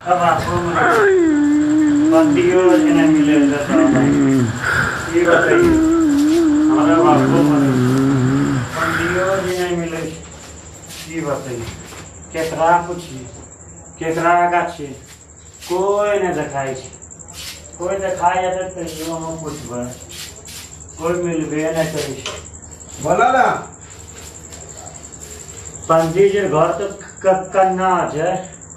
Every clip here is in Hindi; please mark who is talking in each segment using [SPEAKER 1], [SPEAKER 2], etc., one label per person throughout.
[SPEAKER 1] अब आपको पंडियों से नहीं मिलेगा ये बताइए हमारा बापू पंडियों से नहीं मिले ये बताइए केकरा पूछिए केकरा का छे कोई नहीं देखाई छे कोई देखाई जाते तो हम पूछबे कोई मिलबे नहीं करे
[SPEAKER 2] बोला ना
[SPEAKER 1] पंडित जी घर तो कन्ना है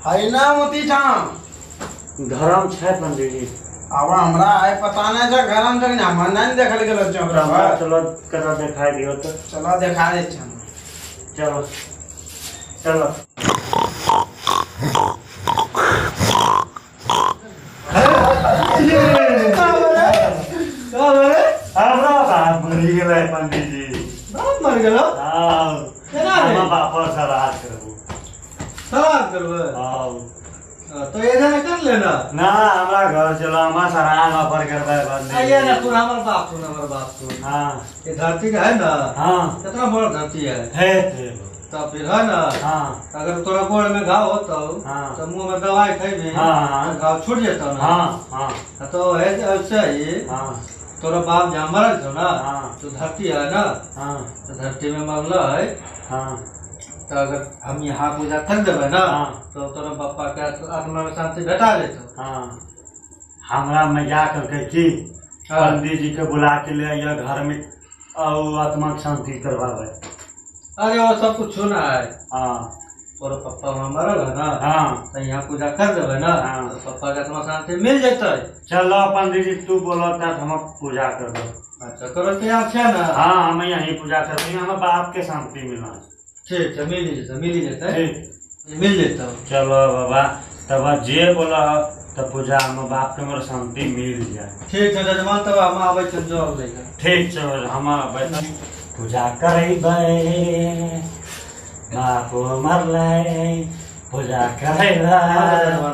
[SPEAKER 2] हाय ना मोती छाम
[SPEAKER 1] घरम छे पंडित जी
[SPEAKER 2] अब हमरा आए पता नहीं जे घरम जग ना मन नहीं देखल गेल छ हमरा
[SPEAKER 1] चलो करा दिखाई दियो तो
[SPEAKER 2] चलो देखा दे छम
[SPEAKER 1] चलो चलो हमरा बाप मरी गेलै पंडित जी
[SPEAKER 2] बाप मर गेलो
[SPEAKER 1] हां
[SPEAKER 2] केना रे
[SPEAKER 1] हम बाप श्राद्ध करबो
[SPEAKER 2] श्राद्ध करबो
[SPEAKER 1] हां
[SPEAKER 2] तो एजा न कर लेना
[SPEAKER 1] ना हमरा घर चलो हम श्राद्ध ऑफर करबे पंडित
[SPEAKER 2] आइए ना तू हमर बाप तू
[SPEAKER 1] हां
[SPEAKER 2] ये धरती का है ना
[SPEAKER 1] हां
[SPEAKER 2] कितना बड़ा धरती है तो फिर है ना
[SPEAKER 1] हां
[SPEAKER 2] अगर तोरा गोड़ में घाव होता
[SPEAKER 1] हाँ।
[SPEAKER 2] तो मुंह में दवाई खाइबे
[SPEAKER 1] हाँ।
[SPEAKER 2] तो घाव छूट जाता ना
[SPEAKER 1] हां हां
[SPEAKER 2] तो ऐसे ही
[SPEAKER 1] हां
[SPEAKER 2] तोरा बाप जहाँ मरल छो ना
[SPEAKER 1] हाँ।
[SPEAKER 2] तो धरती है ना
[SPEAKER 1] हां
[SPEAKER 2] तो धरती में मरल है
[SPEAKER 1] हां
[SPEAKER 2] तो अगर हम यहाँ पूजा कर देवे ना
[SPEAKER 1] हाँ।
[SPEAKER 2] तो तोरा पापा के आत्मा में शांति भेटा देतो
[SPEAKER 1] हां हमरा मजाक करके की
[SPEAKER 2] हाँ।
[SPEAKER 1] पंडित जी के बुला के ले आइए घर में और आत्मा की शांति करवावे
[SPEAKER 2] अरे वो सब कुछ सुना है
[SPEAKER 1] हां
[SPEAKER 2] तोरा पापा वहाँ मरल है ना
[SPEAKER 1] हां
[SPEAKER 2] तो यहाँ पूजा कर देवे ना
[SPEAKER 1] हाँ।
[SPEAKER 2] तो पापा के आत्मा शांति मिल जेतै
[SPEAKER 1] चलो पंडित जी तू बोलो तब हम पूजा कर दो
[SPEAKER 2] अच्छा करो तैयार छे ना
[SPEAKER 1] हाँ हम यहीं पूजा करते हैं हमें बाप के शांति मिला
[SPEAKER 2] ठीक है मिल जेतै
[SPEAKER 1] ठीक
[SPEAKER 2] मिल जेतै
[SPEAKER 1] चलो बाबा तब जे बोला तब पूजा हम बाप के मोर शांति मिल जाए
[SPEAKER 2] ठीक है जजमान तब हम आबै छी जॉब लेकर
[SPEAKER 1] ठीक छै हम पूजा करेबै बापो मरलै पूजा करेबै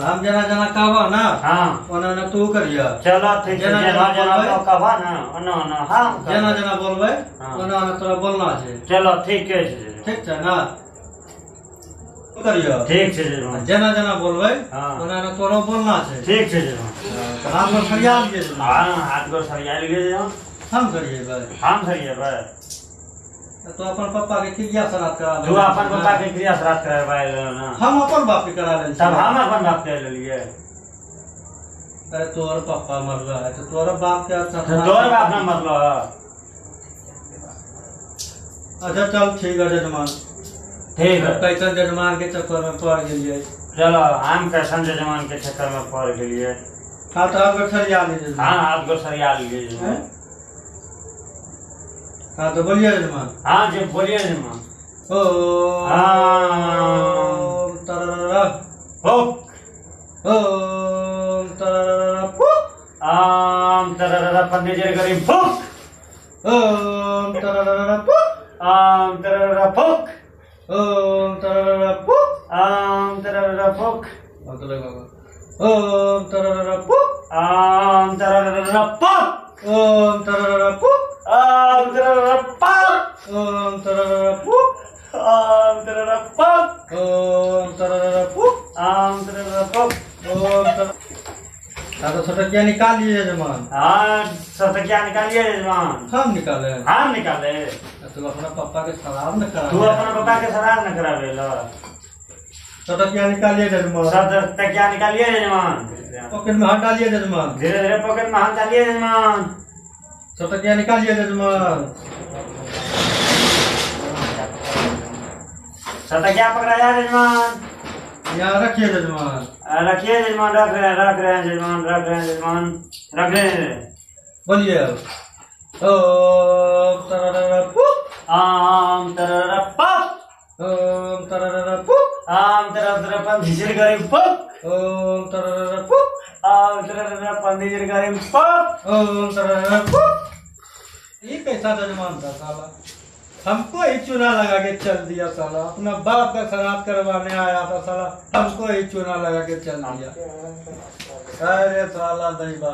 [SPEAKER 2] हम जना जना कहबो ना
[SPEAKER 1] हाँ
[SPEAKER 2] ओना ना तू करिया
[SPEAKER 1] चलो ठीक है जना जना तो कहबा ना ओना ओना हाँ
[SPEAKER 2] जना जना बोलबै
[SPEAKER 1] हाँ।
[SPEAKER 2] ओना ओना तोरा बोलना छै
[SPEAKER 1] चलो ठीक है
[SPEAKER 2] ठीक छै ना करिया
[SPEAKER 1] ठीक छै जरूर
[SPEAKER 2] जना जना बोलबै
[SPEAKER 1] हाँ।
[SPEAKER 2] ओना ओना तोरा बोलना छै
[SPEAKER 1] ठीक छै जरूर
[SPEAKER 2] तो हाथ में फरियाद के
[SPEAKER 1] हाँ हाथ को सरिया लिए
[SPEAKER 2] हम करिए भाई
[SPEAKER 1] हम सरिया
[SPEAKER 2] तो अपन पापा के क्रिया श्राद्ध करा
[SPEAKER 1] तू अपन पापा के क्रिया श्राद्ध करवाए ना
[SPEAKER 2] हम अपन बाप के करा ले
[SPEAKER 1] तब हम अपन बाप के ले लिए
[SPEAKER 2] अरे तोर पापा मरला है तो तोर बाप के अच्छा
[SPEAKER 1] तोर बाप ना मरलो
[SPEAKER 2] अच्छा चल ठीक है जजमान
[SPEAKER 1] ठीक है
[SPEAKER 2] कैसन जजमान के चक्कर में पड़ गेलिए
[SPEAKER 1] चलो हम कैसन जजमान के चक्कर में पड़ गेलिए
[SPEAKER 2] हाँ तो आप सरिया लीजिए
[SPEAKER 1] हाँ हाथ को सरिया लिए
[SPEAKER 2] हाँ तो बोलिए जजमान
[SPEAKER 1] हाँ जी बोलिए जजमान
[SPEAKER 2] ओ
[SPEAKER 1] हाँ
[SPEAKER 2] तरररा
[SPEAKER 1] फुक
[SPEAKER 2] ओम तरररा फुक
[SPEAKER 1] आम तरररा पंडित जी गरीब फुक
[SPEAKER 2] ओम तरररा फुक
[SPEAKER 1] आम तरररा फुक
[SPEAKER 2] ओम तरररा फुक
[SPEAKER 1] आम तरररा फुक
[SPEAKER 2] अब तो लगा ओम तरररा फुक
[SPEAKER 1] आम तरररा फुक
[SPEAKER 2] ओम तरररा फुक
[SPEAKER 1] आम तरररा फुक
[SPEAKER 2] ओम तरररा फुक
[SPEAKER 1] आम तरररा फुक
[SPEAKER 2] ओम तरररा फुक
[SPEAKER 1] आम तरररा फुक
[SPEAKER 2] ओम तर हाँ तो सटकिया निकालिए जजमान
[SPEAKER 1] हाँ सतकिया निकालिए जजमान
[SPEAKER 2] हम निकाले
[SPEAKER 1] हम निकाले
[SPEAKER 2] तू अपना पापा के श्राद्ध न करा
[SPEAKER 1] तू अपना पापा के श्राद्ध न करावे ला
[SPEAKER 2] सटकिया निकालिए जजमान
[SPEAKER 1] सतकिया निकालिए जजमान
[SPEAKER 2] पॉकेट में हाथ डालिए जजमान
[SPEAKER 1] धीरे धीरे पॉकेट में हाथ डालिए जजमान
[SPEAKER 2] सटकिया निकालिए जजमान
[SPEAKER 1] सतकिया पकड़ाया जजमान
[SPEAKER 2] यहाँ रखिए जजमान
[SPEAKER 1] रखिए जजमान रख रहे हैं जजमान रख रहे हैं जजमान रख रहे हैं
[SPEAKER 2] बोलिए ओम तरररा फुक
[SPEAKER 1] आम तरररा फुक
[SPEAKER 2] ओम तरररा फुक
[SPEAKER 1] आम तरररा पंडित जी गरीब फुक
[SPEAKER 2] ओम तरररा फुक
[SPEAKER 1] आम तरररा पंडित जी गरीब फुक
[SPEAKER 2] ओम तरररा फुक ये कैसा जजमान था साला हमको ही चूना लगा के चल दिया साला अपना बाप का श्राद्ध करवाने आया था साला हमको ही चूना लगा के चल दिया अरे साला दैवा